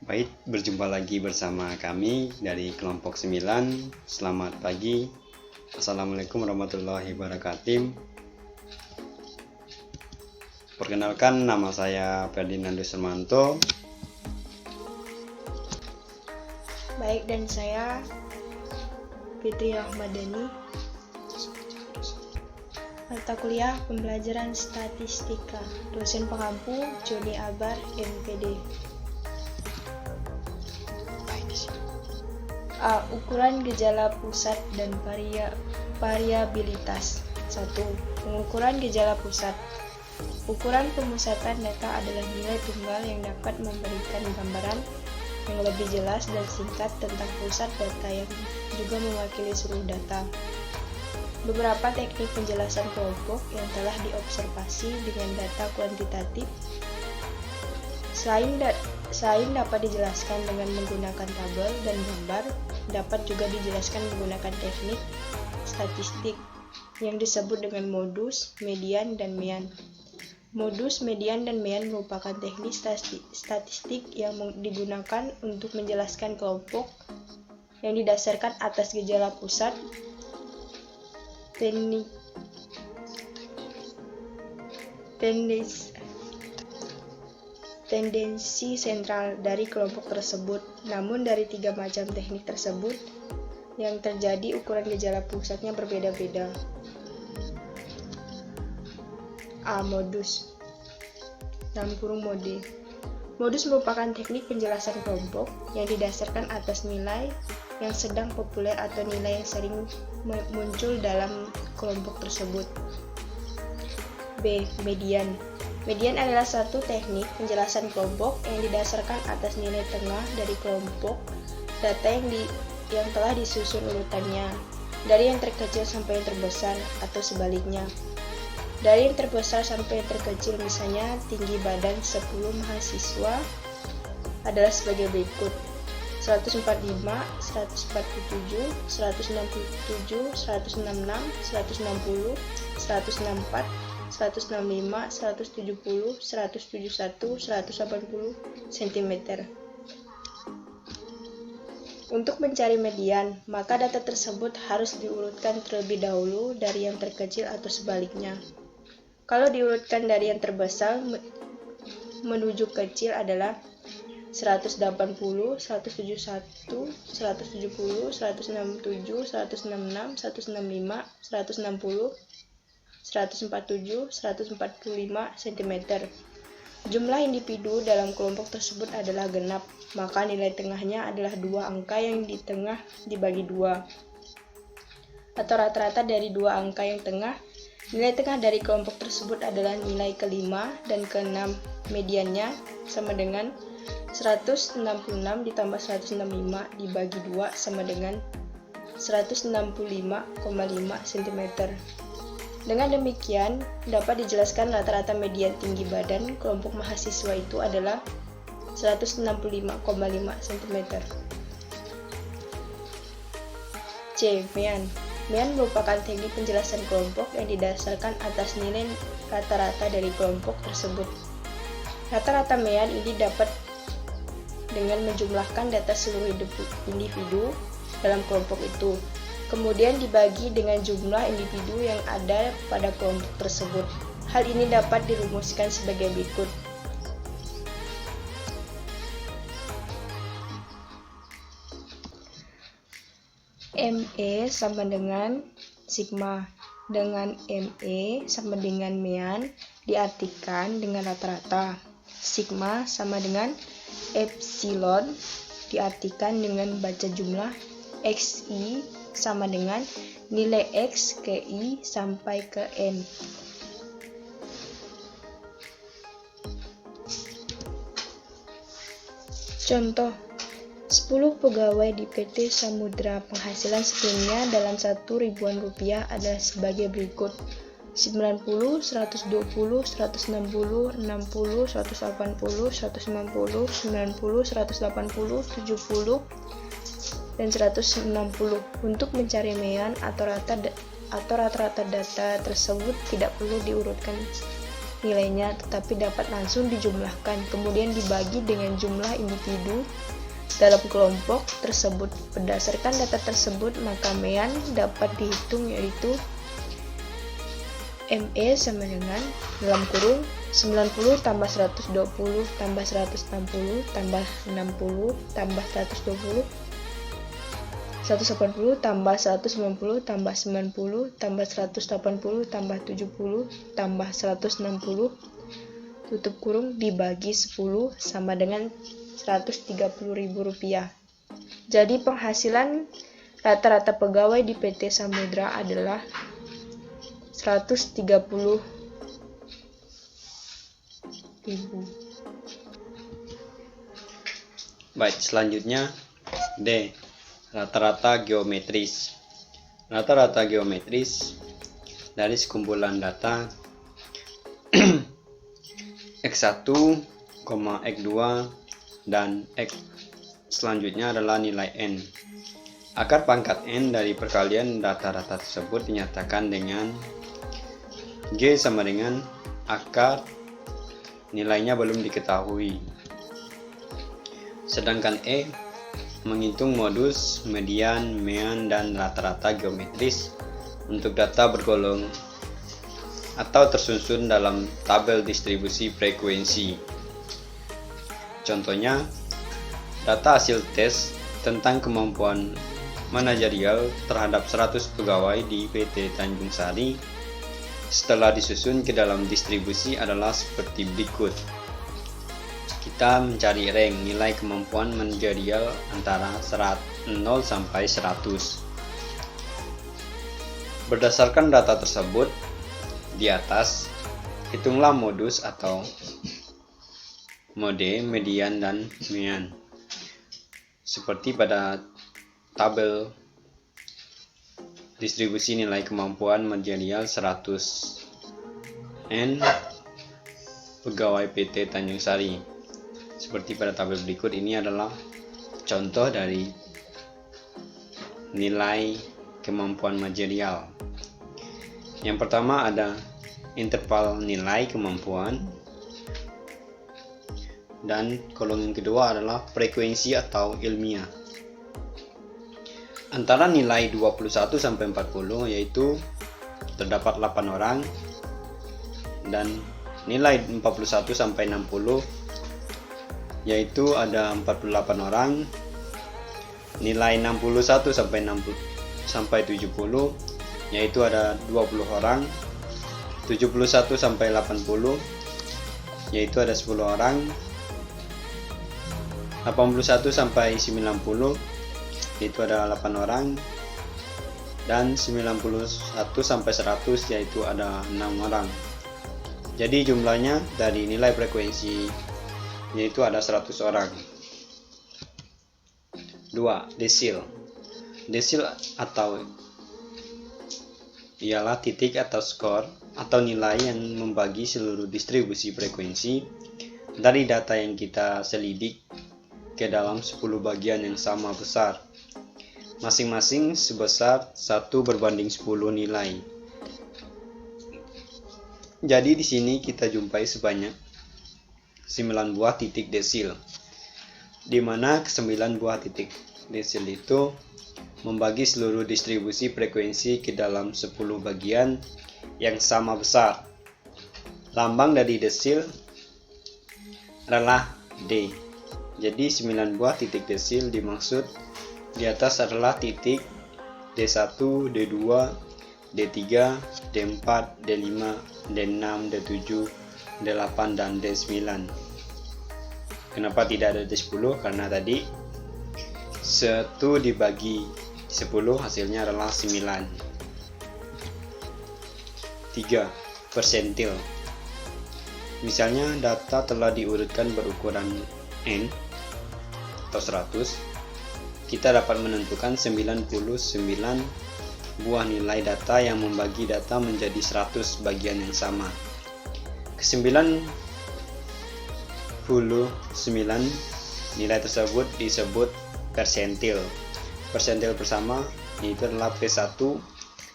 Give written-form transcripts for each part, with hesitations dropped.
Baik, berjumpa lagi bersama kami dari kelompok 9. Selamat pagi. Assalamualaikum warahmatullahi wabarakatuh. Perkenalkan, nama saya Ferdinandus Hermanto. Baik, dan saya Fitri Ahmadani. Mata kuliah pembelajaran statistika. Dosen pengampu Joni Abar, MPD. A. Ukuran gejala pusat dan variabilitas. 1. Pengukuran gejala pusat. Ukuran pemusatan data adalah nilai tunggal yang dapat memberikan gambaran yang lebih jelas dan singkat tentang pusat data yang juga mewakili seluruh data. Beberapa teknik penjelasan kelompok yang telah diobservasi dengan data kuantitatif selain dapat dijelaskan dengan menggunakan tabel dan gambar, dapat juga dijelaskan menggunakan teknik statistik yang disebut dengan modus, median, dan mean. Modus, median, dan mean merupakan teknik statistik yang digunakan untuk menjelaskan kelompok yang didasarkan atas gejala pusat, tendensi sentral dari kelompok tersebut. Namun dari tiga macam teknik tersebut yang terjadi, ukuran gejala pusatnya berbeda-beda. A. Modus (mode). Modus merupakan teknik penjelasan kelompok yang didasarkan atas nilai yang sedang populer atau nilai yang sering muncul dalam kelompok tersebut. B. Median. Median adalah satu teknik penjelasan kelompok yang didasarkan atas nilai tengah dari kelompok data yang telah disusun urutannya, dari yang terkecil sampai yang terbesar atau sebaliknya. Dari yang terbesar sampai yang terkecil, misalnya tinggi badan 10 mahasiswa adalah sebagai berikut: 145, 147, 167, 166, 160, 164, 165, 170, 171, 180 cm. Untuk mencari median, maka data tersebut harus diurutkan terlebih dahulu dari yang terkecil atau sebaliknya. Kalau diurutkan dari yang terbesar menuju kecil adalah 180, 171, 170, 167, 166, 165, 160, 147, 145 cm. Jumlah individu dalam kelompok tersebut adalah genap, maka nilai tengahnya adalah dua angka yang di tengah dibagi 2, atau rata-rata dari dua angka yang tengah. Nilai tengah dari kelompok tersebut adalah nilai kelima dan keenam. Mediannya sama dengan 166 ditambah 165 dibagi 2 sama dengan 165,5 cm. Dengan demikian, dapat dijelaskan rata-rata median tinggi badan kelompok mahasiswa itu adalah 165,5 cm. C. Mean. Mean merupakan teknik penjelasan kelompok yang didasarkan atas nilai rata-rata dari kelompok tersebut. Rata-rata mean ini dapat dengan menjumlahkan data seluruh individu dalam kelompok itu, kemudian dibagi dengan jumlah individu yang ada pada kelompok tersebut. Hal ini dapat dirumuskan sebagai berikut. ME sama dengan sigma, dengan ME sama dengan mean diartikan dengan rata-rata. Sigma sama dengan epsilon diartikan dengan baca jumlah. XI sama dengan nilai X ke I sampai ke N. Contoh, 10 pegawai di PT Samudra penghasilan setahunnya dalam Rp1.000.000 adalah sebagai berikut: 90, 120, 160, 60, 180, 190, 90, 180, 70, dan 160. Untuk mencari mean atau rata-rata data tersebut tidak perlu diurutkan nilainya, tetapi dapat langsung dijumlahkan, kemudian dibagi dengan jumlah individu dalam kelompok tersebut. Berdasarkan data tersebut, maka MEAN dapat dihitung, yaitu ME sama dengan dalam kurung 90 tambah 120 tambah 160 tambah 60 tambah 120 180 tambah 190 tambah 90 tambah 180 tambah 70 tambah 160 tutup kurung dibagi 10 sama dengan Rp130.000. Jadi penghasilan rata-rata pegawai di PT Samudra adalah 130.000. Baik, selanjutnya D. Rata-rata geometris. Rata-rata geometris dari sekumpulan data X1, X2, dan X selanjutnya adalah nilai N. Akar pangkat N dari perkalian rata-rata tersebut dinyatakan dengan G sama dengan akar nilainya belum diketahui. Sedangkan E menghitung modus, median, MEAN, dan rata-rata geometris untuk data bergolong atau tersusun dalam tabel distribusi frekuensi. Contohnya, data hasil tes tentang kemampuan manajerial terhadap 100 pegawai di PT Tanjung Sari setelah disusun ke dalam distribusi adalah seperti berikut. Kita mencari rank nilai kemampuan manajerial antara 0 sampai 100. Berdasarkan data tersebut di atas, hitunglah modus atau mode, median, dan MEAN. Seperti pada tabel distribusi nilai kemampuan manajerial 100 N pegawai PT Tanjung Sari. Seperti pada tabel berikut, ini adalah contoh dari nilai kemampuan manajerial. Yang pertama ada interval nilai kemampuan, dan kolom yang kedua adalah frekuensi atau ilmiah. Antara nilai 21 sampai 40 yaitu terdapat 8 orang, dan nilai 41 sampai 60 yaitu ada 48 orang. Nilai 61 sampai 70 yaitu ada 20 orang. 71 sampai 80 yaitu ada 10 orang. 81 sampai 90 yaitu ada 8 orang, dan 91 sampai 100 yaitu ada 6 orang. Jadi jumlahnya dari nilai frekuensi yaitu ada 100 orang. 2. Desil. Desil atau ialah titik atau skor atau nilai yang membagi seluruh distribusi frekuensi dari data yang kita selidik ke dalam 10 bagian yang sama besar, masing-masing sebesar 1/10 nilai. Jadi di sini kita jumpai sebanyak 9 buah titik desil, di mana ke-9 buah titik desil itu membagi seluruh distribusi frekuensi ke dalam 10 bagian yang sama besar. Lambang dari desil adalah D. Jadi 9 buah titik desil dimaksud di atas adalah titik D1, D2, D3, D4, D5, D6, D7, D8, dan D9. Kenapa tidak ada D10? Karena tadi 1 dibagi 10 hasilnya adalah 9. 3. Persentil. Misalnya data telah diurutkan berukuran N atau 100, kita dapat menentukan 99 buah nilai data yang membagi data menjadi 100 bagian yang sama. Ke-99 nilai tersebut disebut persentil. Persentil pertama yaitu adalah P1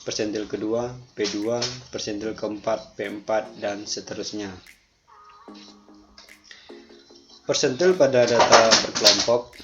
persentil kedua P2, persentil keempat P4, dan seterusnya. Persentil pada data berkelompok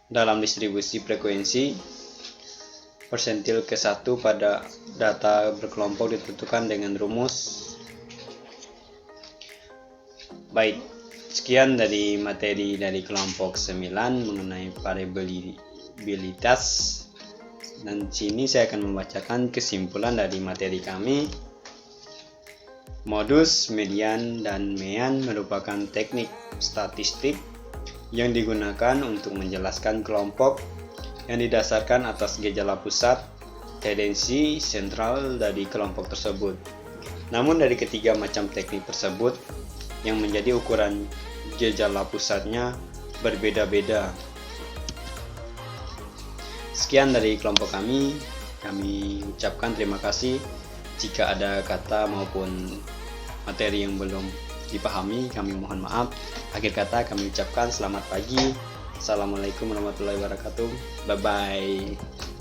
dalam distribusi frekuensi. Persentil ke-1 pada data berkelompok ditentukan dengan rumus. Baik, sekian dari materi dari kelompok 9 mengenai variabilitas. Dan sini saya akan membacakan kesimpulan dari materi kami. Modus, median, dan mean merupakan teknik statistik yang digunakan untuk menjelaskan kelompok yang didasarkan atas gejala pusat, tendensi, sentral dari kelompok tersebut. Namun dari ketiga macam teknik tersebut, yang menjadi ukuran gejala pusatnya berbeda-beda. Sekian dari kelompok kami ucapkan terima kasih. Jika ada kata maupun materi yang belum dipahami, kami mohon maaf. Akhir kata kami ucapkan selamat pagi. Assalamualaikum warahmatullahi wabarakatuh. Bye bye.